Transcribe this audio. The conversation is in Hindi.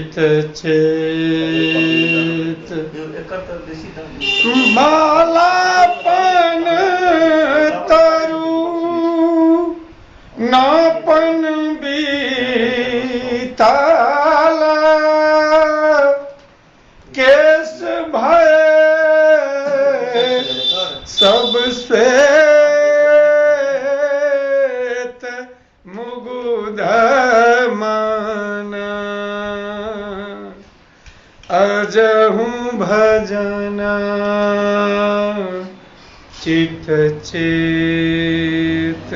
चित चेत मालापन तरु नापन बीताला केस भय सब श्वेत मुगुध माना अजहु भजना चित चेत।